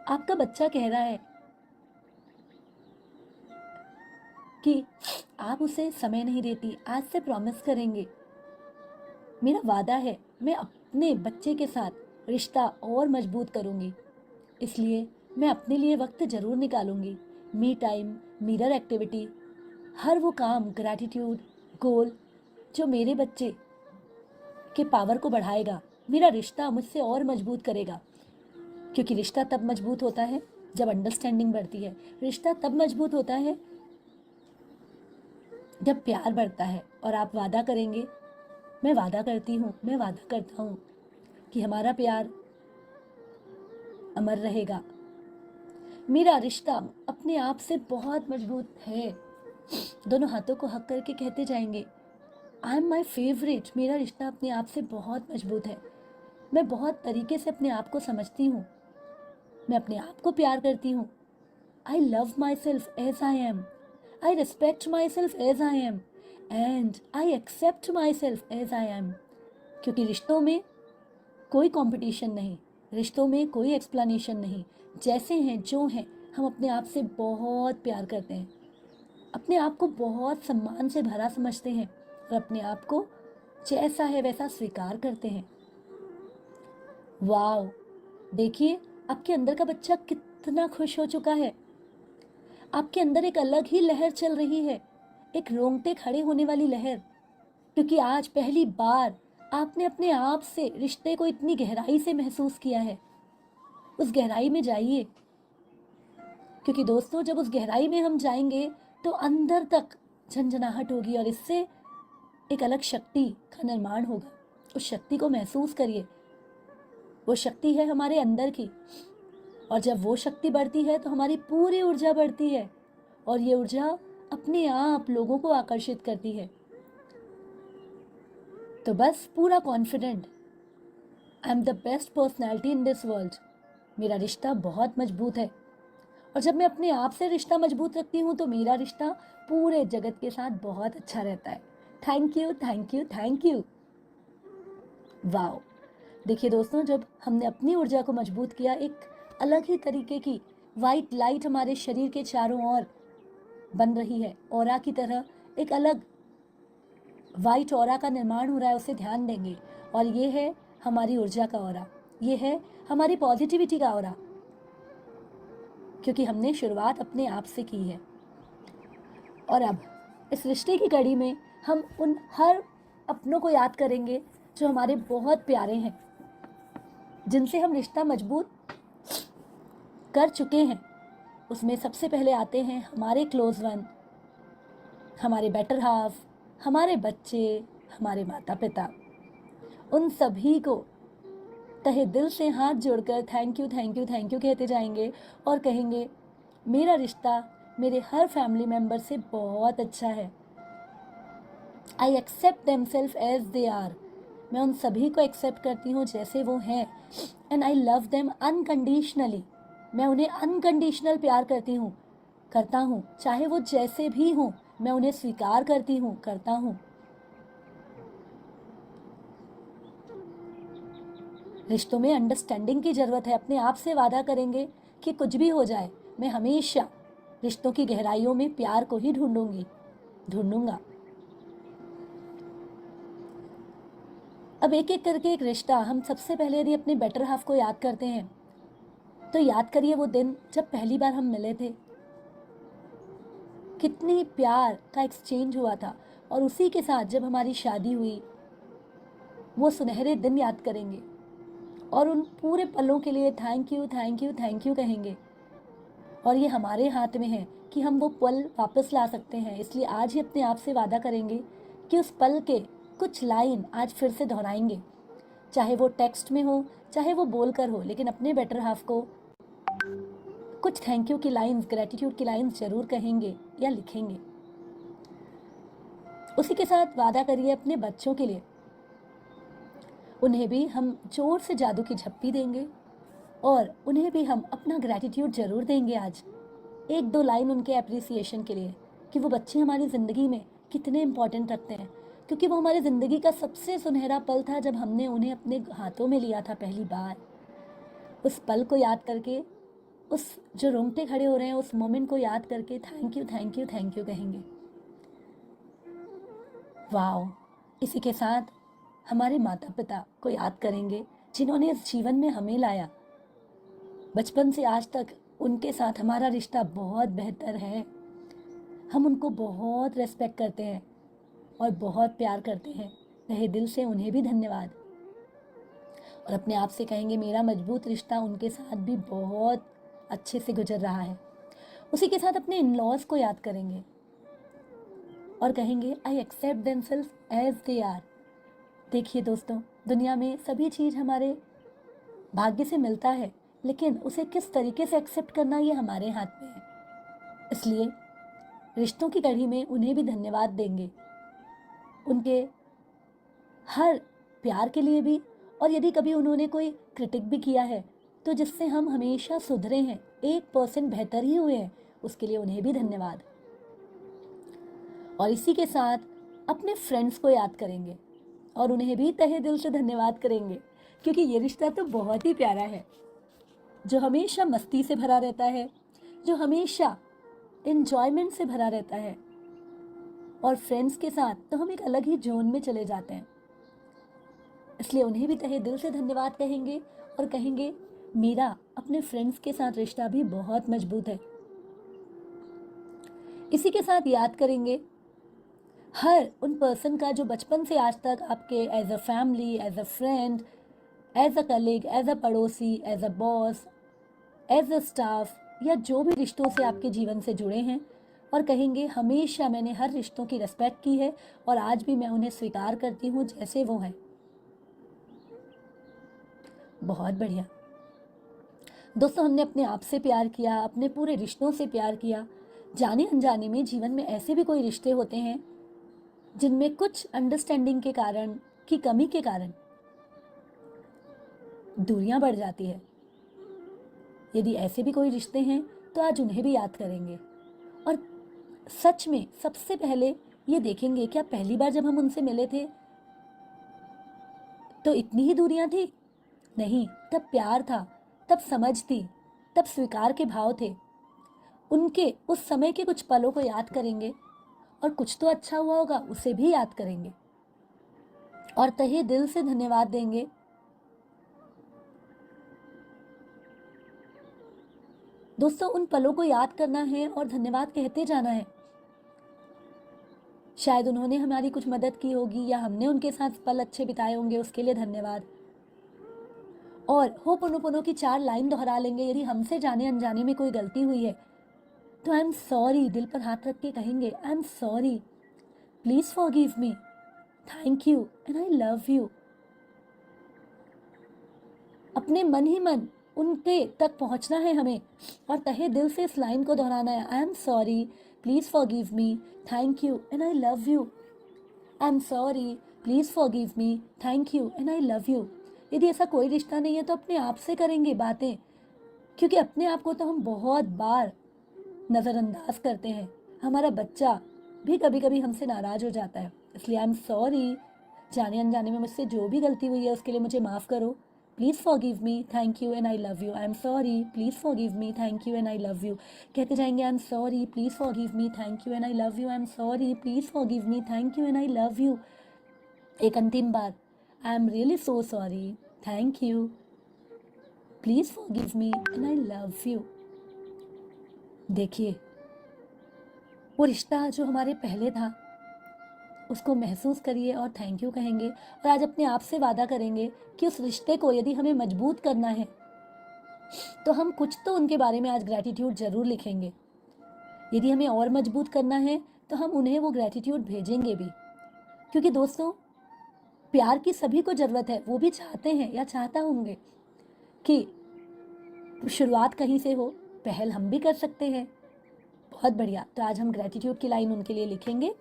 आपका बच्चा कह रहा है कि आप उसे समय नहीं देती। आज से प्रॉमिस करेंगे, मेरा वादा है मैं अपने बच्चे के साथ रिश्ता और मजबूत करूंगी। इसलिए मैं अपने लिए वक्त ज़रूर निकालूंगी। मी टाइम, मिरर एक्टिविटी, हर वो काम, ग्रैटिट्यूड, गोल जो मेरे बच्चे के पावर को बढ़ाएगा, मेरा रिश्ता मुझसे और मजबूत करेगा। क्योंकि रिश्ता तब मजबूत होता है जब अंडरस्टैंडिंग बढ़ती है। रिश्ता तब मजबूत होता है जब प्यार बढ़ता है। और आप वादा करेंगे, मैं वादा करती हूँ, मैं वादा करता हूँ कि हमारा प्यार अमर रहेगा। मेरा रिश्ता अपने आप से बहुत मजबूत है। दोनों हाथों को हक करके कहते जाएंगे, आई एम माई फेवरेट। मेरा रिश्ता अपने आप से बहुत मजबूत है। मैं बहुत तरीके से अपने आप को समझती हूँ, मैं अपने आप को प्यार करती हूँ। I love myself as I am, I respect myself as I am, and I accept myself as I am. क्योंकि रिश्तों में कोई कंपटीशन नहीं, रिश्तों में कोई एक्सप्लेनेशन नहीं। जैसे हैं, जो हैं, हम अपने आप से बहुत प्यार करते हैं, अपने आप को बहुत सम्मान से भरा समझते हैं और अपने आप को जैसा है वैसा स्वीकार करते हैं। वाओ, देखिए आपके अंदर का बच्चा कितना खुश हो चुका है। आपके अंदर एक अलग ही लहर चल रही है, एक रोंगटे खड़े होने वाली लहर। क्योंकि आज पहली बार आपने अपने आप से रिश्ते को इतनी गहराई से महसूस किया है। उस गहराई में जाइए, क्योंकि दोस्तों जब उस गहराई में हम जाएंगे तो अंदर तक झंझनाहट होगी और इससे एक अलग शक्ति का निर्माण होगा। उस शक्ति को महसूस करिए, वो शक्ति है हमारे अंदर की, और जब वो शक्ति बढ़ती है तो हमारी पूरी ऊर्जा बढ़ती है और ये ऊर्जा अपने आप लोगों को आकर्षित करती है। तो बस पूरा confident, I am the best personality in this world, मेरा रिश्ता बहुत मजबूत है। और जब मैं अपने आप से रिश्ता मजबूत रखती हूँ तो मेरा रिश्ता पूरे जगत के साथ बहुत अच्छा रहता है। Thank you, thank you, thank you. Wow! देखिए दोस्तों, जब हमने अपनी ऊर्जा को मजबूत किया, एक अलग ही तरीके की वाइट लाइट हमारे शरीर के चारों ओर बन रही है। ऑरा की तरह एक अलग वाइट ऑरा का निर्माण हो रहा है, उसे ध्यान देंगे। और ये है हमारी ऊर्जा का ऑरा, ये है हमारी पॉजिटिविटी का ऑरा, क्योंकि हमने शुरुआत अपने आप से की है। और अब इस रिश्ते की कड़ी में हम उन हर अपनों को याद करेंगे जो हमारे बहुत प्यारे हैं, जिनसे हम रिश्ता मजबूत कर चुके हैं। उसमें सबसे पहले आते हैं हमारे क्लोज वन, हमारे बेटर हाफ, हमारे बच्चे, हमारे माता पिता। उन सभी को तहे दिल से हाथ जोड़कर thank you, thank you, thank you कहते जाएंगे और कहेंगे मेरा रिश्ता मेरे हर फैमिली मेम्बर से बहुत अच्छा है। I accept themself as they are, मैं उन सभी को एक्सेप्ट करती हूँ जैसे वो हैं। And I love them unconditionally, मैं उन्हें अनकंडीशनल प्यार करता हूँ, चाहे वो जैसे भी हों, मैं उन्हें स्वीकार करता हूँ। रिश्तों में अंडरस्टैंडिंग की ज़रूरत है। अपने आप से वादा करेंगे कि कुछ भी हो जाए, मैं हमेशा रिश्तों की गहराइयों में प्यार को ही ढूंढूंगा। अब एक एक करके एक रिश्ता, हम सबसे पहले यदि अपने बेटर हाफ को याद करते हैं तो याद करिए वो दिन जब पहली बार हम मिले थे, कितनी प्यार का एक्सचेंज हुआ था। और उसी के साथ जब हमारी शादी हुई, वो सुनहरे दिन याद करेंगे और उन पूरे पलों के लिए thank you, thank you, thank you कहेंगे। और ये हमारे हाथ में है कि हम वो पल वापस ला सकते हैं। इसलिए आज ही अपने आप से वादा करेंगे कि उस पल के कुछ लाइन आज फिर से दोहराएंगे, चाहे वो टेक्स्ट में हो, चाहे वो बोलकर हो, लेकिन अपने बेटर हाफ को कुछ थैंक यू की लाइंस, ग्रेटिट्यूड की लाइंस जरूर कहेंगे या लिखेंगे। उसी के साथ वादा करिए अपने बच्चों के लिए, उन्हें भी हम जोर से जादू की झप्पी देंगे और उन्हें भी हम अपना ग्रेटिट्यूड जरूर देंगे आज। एक दो लाइन उनके अप्रिसिएशन के लिए कि वो बच्चे हमारी ज़िंदगी में कितने इम्पोर्टेंट रखते हैं, क्योंकि वो हमारी ज़िंदगी का सबसे सुनहरा पल था जब हमने उन्हें अपने हाथों में लिया था पहली बार। उस पल को याद करके, उस जो रोंगटे खड़े हो रहे हैं उस मोमेंट को याद करके thank you, thank you, thank you कहेंगे। वाओ! इसी के साथ हमारे माता पिता को याद करेंगे जिन्होंने इस जीवन में हमें लाया। बचपन से आज तक उनके साथ हमारा रिश्ता बहुत बेहतर है। हम उनको बहुत रेस्पेक्ट करते हैं और बहुत प्यार करते हैं। तहे दिल से उन्हें भी धन्यवाद। और अपने आप से कहेंगे मेरा मजबूत रिश्ता उनके साथ भी बहुत अच्छे से गुजर रहा है। उसी के साथ अपने इन लॉज को याद करेंगे और कहेंगे I accept themself as they are. देखिए दोस्तों, दुनिया में सभी चीज़ हमारे भाग्य से मिलता है, लेकिन उसे किस तरीके से एक्सेप्ट करना ये हमारे हाथ में है। इसलिए रिश्तों की कड़ी में उन्हें भी धन्यवाद देंगे, उनके हर प्यार के लिए भी। और यदि कभी उन्होंने कोई क्रिटिक भी किया है तो जिससे हम हमेशा सुधरे हैं, 1% बेहतर ही हुए हैं, उसके लिए उन्हें भी धन्यवाद। और इसी के साथ अपने फ्रेंड्स को याद करेंगे और उन्हें भी तहे दिल से धन्यवाद करेंगे, क्योंकि ये रिश्ता तो बहुत ही प्यारा है, जो हमेशा मस्ती से भरा रहता है, जो हमेशा एंजॉयमेंट से भरा रहता है। और फ्रेंड्स के साथ तो हम एक अलग ही जोन में चले जाते हैं। इसलिए उन्हें भी तहे दिल से धन्यवाद कहेंगे और कहेंगे मेरा अपने फ्रेंड्स के साथ रिश्ता भी बहुत मजबूत है। इसी के साथ याद करेंगे हर उन पर्सन का जो बचपन से आज तक आपके as a family, as a friend, as a colleague, as a पड़ोसी, as a boss, as a staff या जो भी रिश्तों से आपके जीवन से जुड़े हैं, और कहेंगे हमेशा मैंने हर रिश्तों की रिस्पेक्ट की है और आज भी मैं उन्हें स्वीकार करती हूँ जैसे वो हैं। बहुत बढ़िया दोस्तों, हमने अपने आप से प्यार किया, अपने पूरे रिश्तों से प्यार किया। जाने अनजाने में जीवन में ऐसे भी कोई रिश्ते होते हैं जिनमें कुछ अंडरस्टैंडिंग के कारण, की कमी के कारण दूरियां बढ़ जाती है। यदि ऐसे भी कोई रिश्ते हैं तो आज उन्हें भी याद करेंगे और सच में सबसे पहले ये देखेंगे क्या पहली बार जब हम उनसे मिले थे तो इतनी ही दूरियां थी? नहीं, तब प्यार था, तब समझ थी, तब स्वीकार के भाव थे। उनके उस समय के कुछ पलों को याद करेंगे और कुछ तो अच्छा हुआ होगा उसे भी याद करेंगे और तहे दिल से धन्यवाद देंगे। दोस्तों, उन पलों को याद करना है और धन्यवाद कहते जाना है। शायद उन्होंने हमारी कुछ मदद की होगी या हमने उनके साथ पल अच्छे बिताए होंगे, उसके लिए धन्यवाद। और होपोनोपोनो की 4 लाइन दोहरा लेंगे। यदि हमसे जाने अनजाने में कोई गलती हुई है तो आई एम सॉरी, दिल पर हाथ रख के कहेंगे I am sorry, please forgive me, thank you and I love you. अपने मन ही मन उनके तक पहुंचना है हमें और तहे दिल से इस लाइन को दोहराना है, I am sorry, please forgive me, thank you and I love you. I am sorry, please forgive me, thank you and I love you. यदि ऐसा कोई रिश्ता नहीं है तो अपने आप से करेंगे बातें, क्योंकि अपने आप को तो हम बहुत बार नज़रअंदाज करते हैं। हमारा बच्चा भी कभी कभी हमसे नाराज हो जाता है। इसलिए आई एम सॉरी, जाने अनजाने में मुझसे जो भी गलती हुई है उसके लिए मुझे माफ़ करो, please forgive me, thank you and I love you. I am sorry, please forgive me, thank you and I love you. कहते जाएंगे I am sorry, please forgive me, thank you and I love you. I am sorry, please forgive me, thank you and I love you. एक अंतिम बार, I am really so sorry, thank you, please forgive me and I love you. देखिए, वो रिश्ता जो हमारे पहले था उसको महसूस करिए और थैंक यू कहेंगे और आज अपने आप से वादा करेंगे कि उस रिश्ते को यदि हमें मजबूत करना है तो हम कुछ तो उनके बारे में आज ग्रैटिट्यूड ज़रूर लिखेंगे। यदि हमें और मजबूत करना है तो हम उन्हें वो ग्रैटिट्यूड भेजेंगे भी, क्योंकि दोस्तों प्यार की सभी को ज़रूरत है। वो भी चाहते हैं या चाहता होंगे कि शुरुआत कहीं से हो, पहल हम भी कर सकते हैं। बहुत बढ़िया, तो आज हम ग्रैटिट्यूड की लाइन उनके लिए लिखेंगे।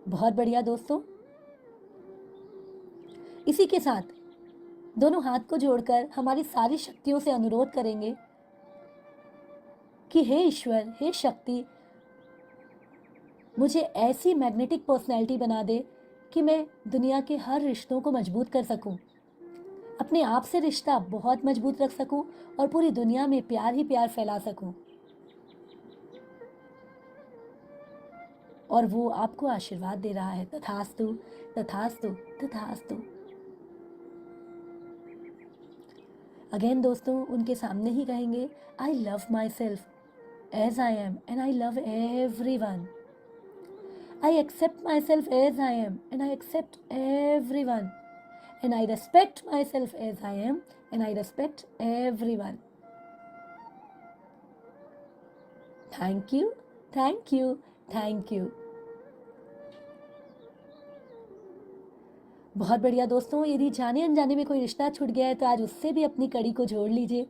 बहुत बढ़िया दोस्तों, इसी के साथ दोनों हाथ को जोड़कर हमारी सारी शक्तियों से अनुरोध करेंगे कि हे ईश्वर, हे शक्ति, मुझे ऐसी मैग्नेटिक पर्सनैलिटी बना दे कि मैं दुनिया के हर रिश्तों को मजबूत कर सकूं, अपने आप से रिश्ता बहुत मजबूत रख सकूं और पूरी दुनिया में प्यार ही प्यार फैला सकूं। और वो आपको आशीर्वाद दे रहा है। तथास्तु, तथास्तु, तथास्तु। अगेन दोस्तों, उनके सामने ही कहेंगे I love myself as I am and I love everyone. I accept myself as I am and I accept everyone and I respect myself as I am and I respect everyone. Thank you, thank you, thank you. बहुत बढ़िया दोस्तों, यदि जाने अनजाने में कोई रिश्ता छूट गया है तो आज उससे भी अपनी कड़ी को जोड़ लीजिए।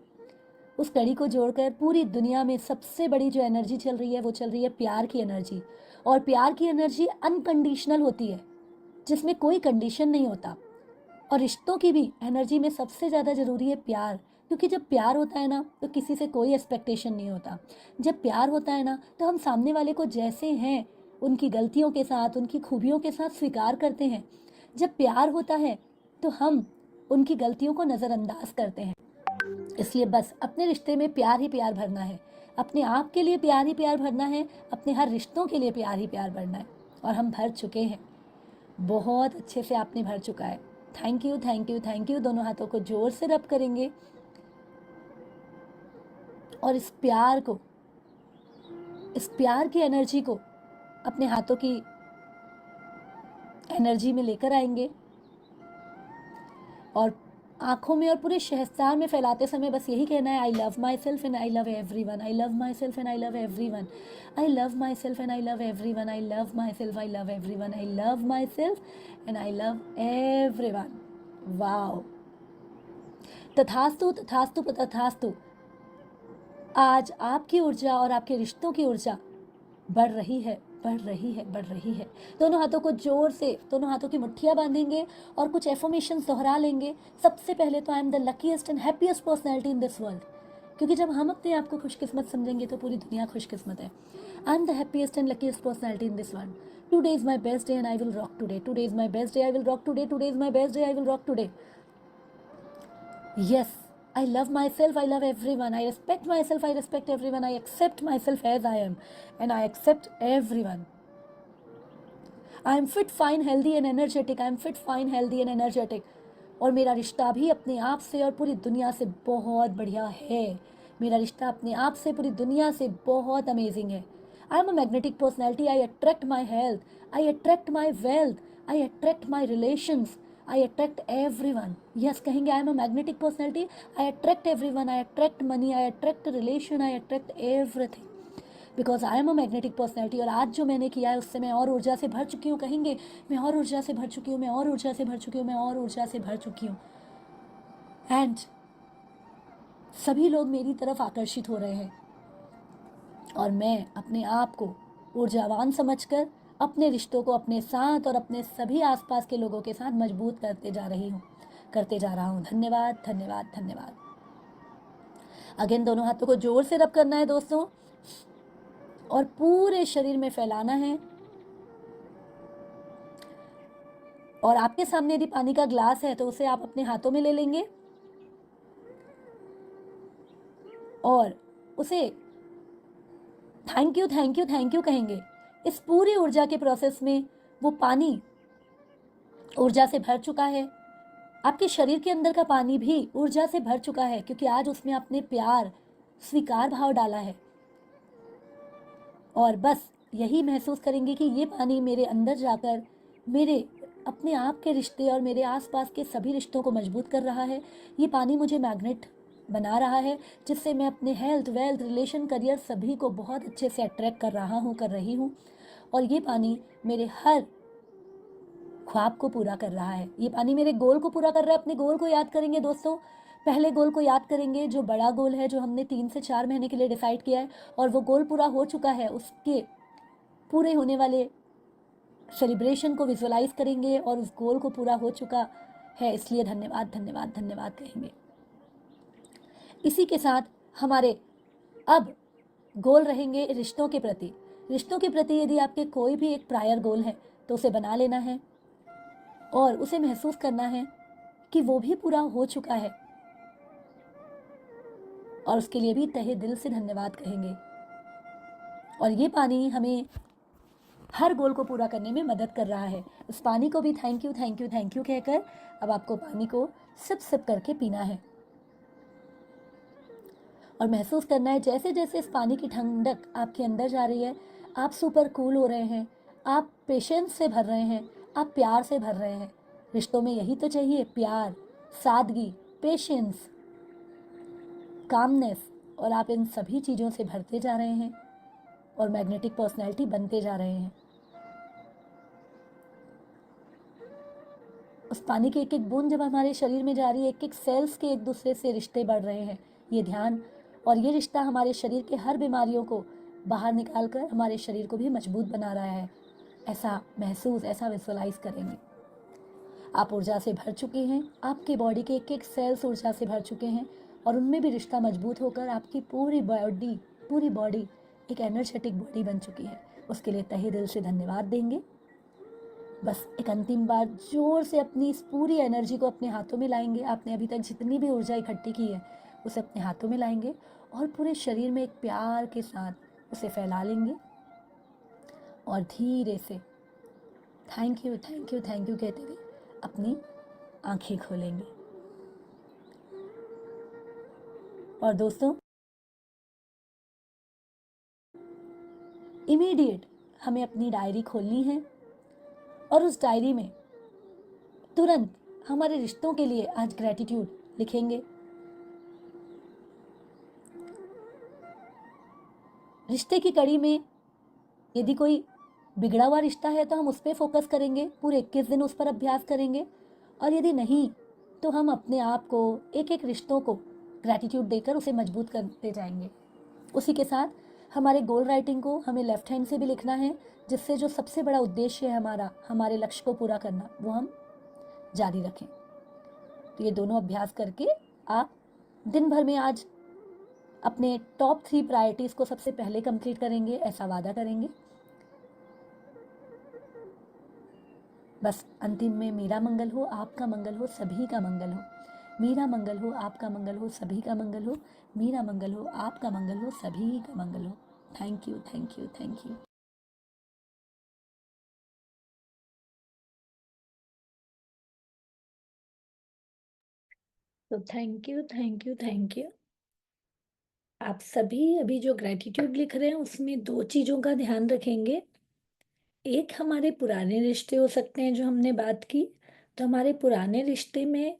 उस कड़ी को जोड़कर पूरी दुनिया में सबसे बड़ी जो एनर्जी चल रही है वो चल रही है प्यार की एनर्जी। और प्यार की एनर्जी अनकंडीशनल होती है, जिसमें कोई कंडीशन नहीं होता। और रिश्तों की भी एनर्जी में सबसे ज़्यादा ज़रूरी है प्यार, क्योंकि जब प्यार होता है ना तो किसी से कोई एक्सपेक्टेशन नहीं होता। जब प्यार होता है ना तो हम सामने वाले को जैसे हैं उनकी गलतियों के साथ, उनकी खूबियों के साथ स्वीकार करते हैं। जब प्यार होता है तो हम उनकी गलतियों को नज़रअंदाज करते हैं। इसलिए बस अपने रिश्ते में प्यार ही प्यार भरना है, अपने आप के लिए प्यार ही प्यार भरना है, अपने हर रिश्तों के लिए प्यार ही प्यार भरना है। और हम भर चुके हैं, बहुत अच्छे से आपने भर चुका है। Thank you, thank you, thank you. दोनों हाथों को जोर से रब करेंगे और इस प्यार को, इस प्यार की एनर्जी को अपने हाथों की एनर्जी में लेकर आएंगे और आंखों में और पूरे शहस्तार में फैलाते समय बस यही कहना है, आई love my self and I love everyone, I love my self and I love everyone, I love my self and I love everyone, I love my self, I love everyone, I love my self and I love every one. Wow, तथास्तु तथास्तु तथास्तु। आज आपकी ऊर्जा और आपके रिश्तों की ऊर्जा बढ़ रही है, बढ़ रही है, बढ़ रही है। दोनों हाथों को जोर से, दोनों हाथों की मुट्ठियां बांधेंगे और कुछ एफर्मेशंस दोहरा लेंगे। सबसे पहले तो I am the luckiest and happiest personality in this world, क्योंकि जब हम अपने आप को खुशकिस्मत समझेंगे तो पूरी दुनिया खुशकिस्मत है। I am the happiest and luckiest personality in this world. Today is my best day and I will rock today, today is my best day, I will rock today, today is my best day, I will rock today. Yes, I love myself, I love everyone, I respect myself, I respect everyone, I accept myself as I am, and I accept everyone. I am fit, fine, healthy and energetic, I am fit, fine, healthy and energetic. और मेरा रिश्ता भी अपने आप से और पूरी दुनिया से बहुत बढ़िया है। मेरा रिश्ता अपने आप से पूरी दुनिया से बहुत अमेजिंग है। I am a magnetic personality, I attract my health, I attract my wealth, I attract my relations, I attract everyone. Yes कहेंगे, I am a magnetic personality, I attract everyone, I attract money, I attract relation, I attract everything, because I am a magnetic personality. और आज जो मैंने किया है उससे मैं और ऊर्जा से भर चुकी हूँ। कहेंगे, मैं और ऊर्जा से भर चुकी हूँ, मैं और ऊर्जा से भर चुकी हूँ, मैं और ऊर्जा से भर चुकी हूँ। एंड सभी लोग मेरी तरफ आकर्षित हो रहे हैं और मैं अपने आप को ऊर्जावान समझकर अपने रिश्तों को अपने साथ और अपने सभी आसपास के लोगों के साथ मजबूत करते जा रही हूँ, करते जा रहा हूँ। धन्यवाद, धन्यवाद, धन्यवाद। अगेन दोनों हाथों को जोर से रब करना है दोस्तों और पूरे शरीर में फैलाना है। और आपके सामने यदि पानी का ग्लास है तो उसे आप अपने हाथों में ले लेंगे और उसे thank you, thank you, thank you कहेंगे। इस पूरी ऊर्जा के प्रोसेस में वो पानी ऊर्जा से भर चुका है। आपके शरीर के अंदर का पानी भी ऊर्जा से भर चुका है, क्योंकि आज उसमें आपने प्यार, स्वीकार भाव डाला है। और बस यही महसूस करेंगे कि ये पानी मेरे अंदर जाकर मेरे अपने आप के रिश्ते और मेरे आसपास के सभी रिश्तों को मजबूत कर रहा है। ये पानी मुझे मैग्नेट बना रहा है, जिससे मैं अपने हेल्थ, वेल्थ, रिलेशन, करियर सभी को बहुत अच्छे से अट्रैक्ट कर रहा हूँ, कर रही हूँ। और ये पानी मेरे हर ख्वाब को पूरा कर रहा है। ये पानी मेरे गोल को पूरा कर रहा है। अपने गोल को याद करेंगे दोस्तों। पहले गोल को याद करेंगे, जो बड़ा गोल है, जो हमने 3 से 4 महीने के लिए डिसाइड किया है और वो गोल पूरा हो चुका है। उसके पूरे होने वाले सेलिब्रेशन को विजुअलाइज करेंगे और उस गोल को पूरा हो चुका है, इसलिए धन्यवाद, धन्यवाद, धन्यवाद कहेंगे। इसी के साथ हमारे अब गोल रहेंगे रिश्तों के प्रति। रिश्तों के प्रति यदि आपके कोई भी एक प्रायर गोल है तो उसे बना लेना है और उसे महसूस करना है कि वो भी पूरा हो चुका है, और उसके लिए भी तहे दिल से धन्यवाद कहेंगे। और ये पानी हमें हर गोल को पूरा करने में मदद कर रहा है। उस पानी को भी thank you, thank you, thank you कहकर अब आपको पानी को सिप सिप करके पीना है और महसूस करना है जैसे जैसे इस पानी की ठंडक आपके अंदर जा रही है, आप सुपर कूल हो रहे हैं, आप पेशेंस से भर रहे हैं, आप प्यार से भर रहे हैं। रिश्तों में यही तो चाहिए, प्यार, सादगी, पेशेंस, कामनेस। और आप इन सभी चीज़ों से भरते जा रहे हैं और मैग्नेटिक पर्सनैलिटी बनते जा रहे हैं। उस पानी की एक एक बूंद जब हमारे शरीर में जा रही है, एक एक सेल्स के एक दूसरे से रिश्ते बढ़ रहे हैं, ये ध्यान और ये रिश्ता हमारे शरीर के हर बीमारियों को बाहर निकाल कर हमारे शरीर को भी मजबूत बना रहा है। ऐसा महसूस, ऐसा विजुअलाइज करेंगे। आप ऊर्जा से भर चुके हैं, आपके बॉडी के एक एक सेल्स ऊर्जा से भर चुके हैं और उनमें भी रिश्ता मजबूत होकर आपकी पूरी बॉडी एक एनर्जेटिक बॉडी बन चुकी है। उसके लिए तहे दिल से धन्यवाद देंगे। बस एक अंतिम बार जोर से अपनी इस पूरी एनर्जी को अपने हाथों में लाएंगे। आपने अभी तक जितनी भी ऊर्जा इकट्ठी की है उसे अपने हाथों में लाएंगे और पूरे शरीर में एक प्यार के साथ उसे फैला लेंगे और धीरे से thank you, thank you, thank you कहते हुए अपनी आंखें खोलेंगे। और दोस्तों, इमीडिएट हमें अपनी डायरी खोलनी है और उस डायरी में तुरंत हमारे रिश्तों के लिए आज ग्रैटिट्यूड लिखेंगे। रिश्ते की कड़ी में यदि कोई बिगड़ा हुआ रिश्ता है तो हम उस पर फोकस करेंगे, पूरे 21 दिन उस पर अभ्यास करेंगे। और यदि नहीं तो हम अपने आप को, एक एक रिश्तों को ग्रैटिट्यूड देकर उसे मजबूत करते जाएंगे। उसी के साथ हमारे गोल राइटिंग को हमें लेफ्ट हैंड से भी लिखना है, जिससे जो सबसे बड़ा उद्देश्य है हमारा, हमारे लक्ष्य को पूरा करना, वो हम जारी रखें। तो ये दोनों अभ्यास करके आप दिन भर में आज अपने टॉप 3 प्रायोरिटीज़ को सबसे पहले कंप्लीट करेंगे, ऐसा वादा करेंगे। बस अंतिम में मेरा मंगल हो, आपका मंगल हो, सभी का मंगल हो। मेरा मंगल हो, आपका मंगल हो, सभी का मंगल हो। मेरा मंगल हो, आपका मंगल हो, सभी का मंगल हो। Thank you, thank you, thank you. तो thank you, thank you, thank you. आप सभी अभी जो ग्रैटिट्यूड लिख रहे हैं उसमें दो चीजों का ध्यान रखेंगे। एक हमारे पुराने रिश्ते हो सकते हैं जो हमने बात की, तो हमारे पुराने रिश्ते में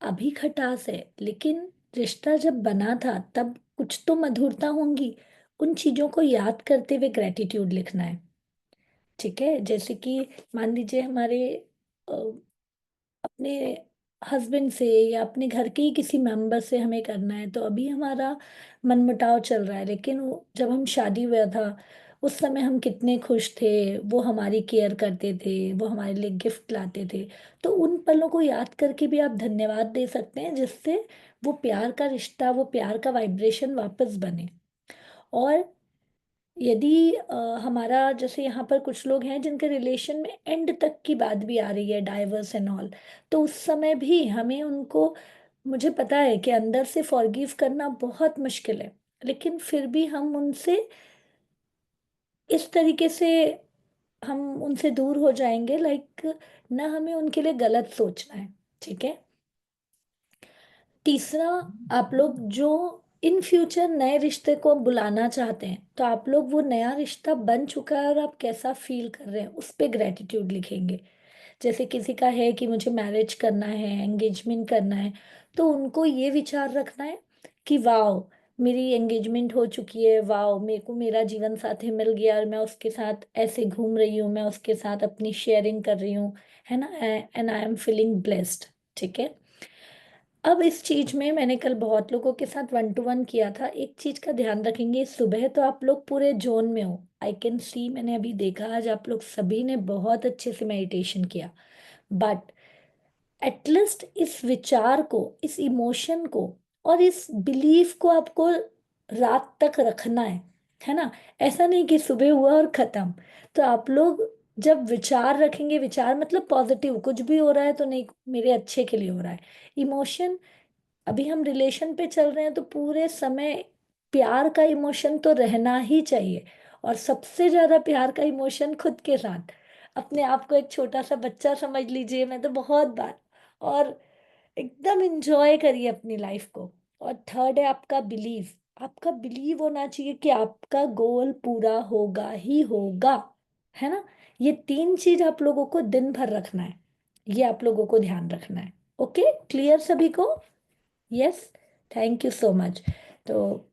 अभी खटास है, लेकिन रिश्ता जब बना था तब कुछ तो मधुरता होंगी। उन चीजों को याद करते हुए ग्रेटिट्यूड लिखना है। ठीक है, जैसे कि मान लीजिए हमारे अ, अपने हस्बैंड से या अपने घर के ही किसी मेंबर से हमें करना है, तो अभी हमारा मनमुटाव चल रहा है, लेकिन जब हम शादी हुआ था उस समय हम कितने खुश थे, वो हमारी केयर करते थे, वो हमारे लिए गिफ्ट लाते थे। तो उन पलों को याद करके भी आप धन्यवाद दे सकते हैं, जिससे वो प्यार का रिश्ता, वो प्यार का वाइब्रेशन वापस बने। और यदि हमारा, जैसे यहाँ पर कुछ लोग हैं जिनके रिलेशन में एंड तक की बात भी आ रही है, डाइवर्स एंड ऑल, तो उस समय भी हमें उनको, मुझे पता है कि अंदर से फॉरगिव करना बहुत मुश्किल है, लेकिन फिर भी हम उनसे इस तरीके से, हम उनसे दूर हो जाएंगे, लाइक ना हमें उनके लिए गलत सोचना है। ठीक है। तीसरा, आप लोग जो इन फ्यूचर नए रिश्ते को बुलाना चाहते हैं, तो आप लोग वो नया रिश्ता बन चुका है और आप कैसा फील कर रहे हैं उस पे ग्रेटिट्यूड लिखेंगे। जैसे किसी का है कि मुझे मैरिज करना है, एंगेजमेंट करना है, तो उनको ये विचार रखना है कि वाह, मेरी एंगेजमेंट हो चुकी है, वाह मेरे को मेरा जीवन साथी मिल गया और मैं उसके साथ ऐसे घूम रही हूँ, मैं उसके साथ अपनी शेयरिंग कर रही हूँ, है ना, and I am feeling blessed. ठीक है। अब इस चीज में मैंने कल बहुत लोगों के साथ 1 to 1 किया था। एक चीज का ध्यान रखेंगे, सुबह तो आप लोग पूरे जोन में हो, आई कैन सी, मैंने अभी देखा आज आप लोग सभी ने बहुत अच्छे से मेडिटेशन किया, बट एटलीस्ट इस विचार को, इस इमोशन को और इस बिलीफ को आपको रात तक रखना है ना। ऐसा नहीं कि सुबह हुआ और खत्म। तो आप लोग जब विचार रखेंगे, विचार मतलब पॉजिटिव, कुछ भी हो रहा है तो नहीं, मेरे अच्छे के लिए हो रहा है। इमोशन, अभी हम रिलेशन पे चल रहे हैं तो पूरे समय प्यार का इमोशन तो रहना ही चाहिए। और सबसे ज्यादा प्यार का इमोशन खुद के साथ। अपने आप को एक छोटा सा बच्चा समझ लीजिए, मैं तो बहुत बार, और एकदम इंजॉय करिए अपनी लाइफ को। और थर्ड है आपका बिलीव। आपका बिलीव होना चाहिए कि आपका गोल पूरा होगा ही होगा, है ना। ये 3 चीज आप लोगों को दिन भर रखना है, ये आप लोगों को ध्यान रखना है। ओके, क्लियर सभी को? Yes, thank you so much. तो